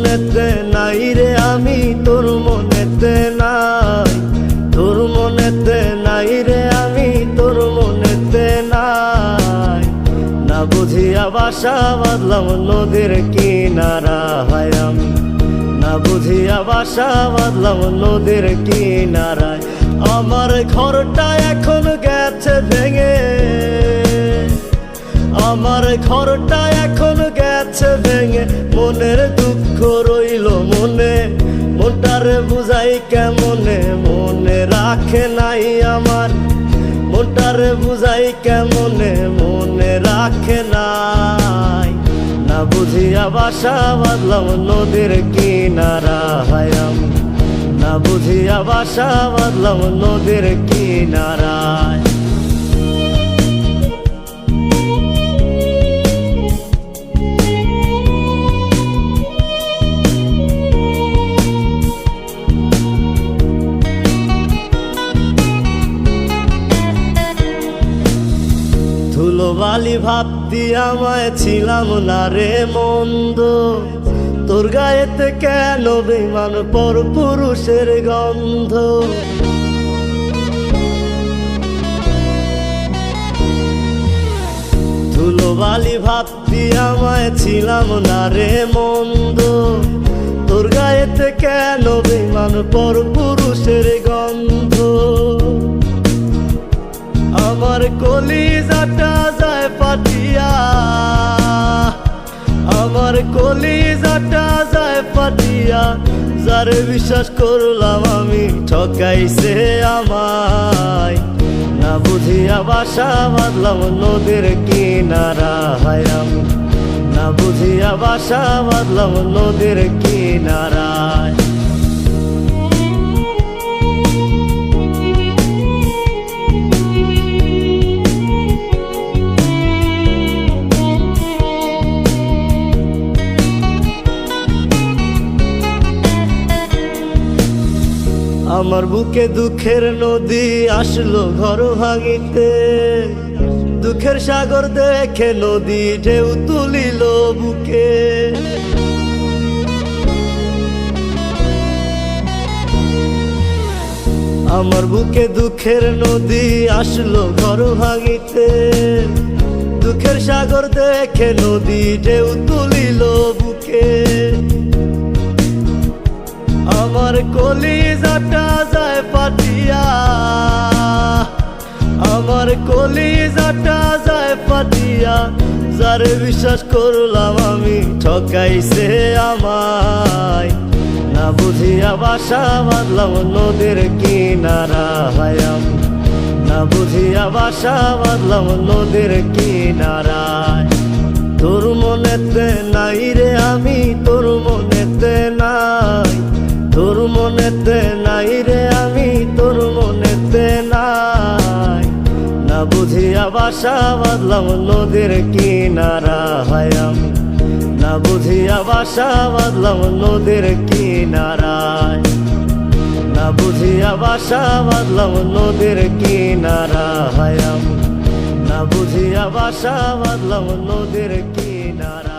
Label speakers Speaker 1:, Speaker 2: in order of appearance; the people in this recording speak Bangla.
Speaker 1: মনেতে নাই রে আমি, তোর মনেতে নাই, তোর মনেতে নাই রে আমি, তোর মনেতে নাই। না বুঝিয়া বাসা বাঁধলাম নদীর কিনারা হায় আমি, না বুঝিয়া বাসা বাঁধলাম নদীর কিনারায়। আমার ঘরটা এখন গেছে ভেঙে, আমার ঘরটা এখন গেছে ভেঙে, মনের দুঃখ রইল মনে, মনটারে বুঝাই কেমনে, মনে রাখে নাই আমার, মনটারে বুঝাই কেমনে, মনে রাখে নাই। না বুঝিয়া বাসা বাঁধলাম নদীর কিনারা হায় আমি, না বুঝিয়া বাসা বাঁধলাম নদীর কিনারায়। ধুলোবালি ভাবতি আমায় ছিলাম না রে মন্দ, তোর গায়েতে কেন বেমান পর পুরুষের গন্ধ। ধুলোবালি ভাবতি আমায় ছিলাম না রে মন্দ, তোর গায়েতে কেন বেমান পর পুরুষের গন্ধ। আমার কলিজাটা যায় ফাটিয়া, আমার কলিজাটা যায় ফাটিয়া, যারে বিশ্বাস করলাম আমি ঠকাইছে আমায়। না বুঝিয়া বাসা বাঁধলাম নদীর কিনারা হায় আমি, না বুঝিয়া বাসা বাঁধলাম নদীর কিনারায়। আমার বুকে দুঃখের নদী আসলো ঘর ভাঙিতে, দুঃখের সাগর দেখে নদী ঢেউ তুলিল বুকে। আমার বুকে দুঃখের নদী আসলো ঘর ভাঙিতে, দুঃখের সাগর দেখে নদী ঢেউ তুলিল বুকে। আমার কলিজাটা যায় ফাটিয়া, আমার কলিজাটা যায় ফাটিয়া, যারে বিশ্বাস করলাম আমি ঠকাইছে আমায়। না বুঝিয়া বাসা বাঁধলাম নদীর কিনারা হায় আমি, না বুঝিয়া বাসা বাঁধলাম নদীর কিনারায়। তোর মনেতে নাই রে আমি, তোর মনেতে নাই, তোর মনেতে নাই রে আমি, তোর মনেতে নাই। না বুঝিয়া বাসা বাঁধলাম নদীর কিনারা হায় আমি, না বুঝিয়া বাসা বাঁধলাম নদীর কিনারায়, না বুঝিয়া বাসা বাঁধলাম নদীর কিনারা হায় আমি, না বুঝিয়া বাসা বাঁধলাম নদীর কিনারা।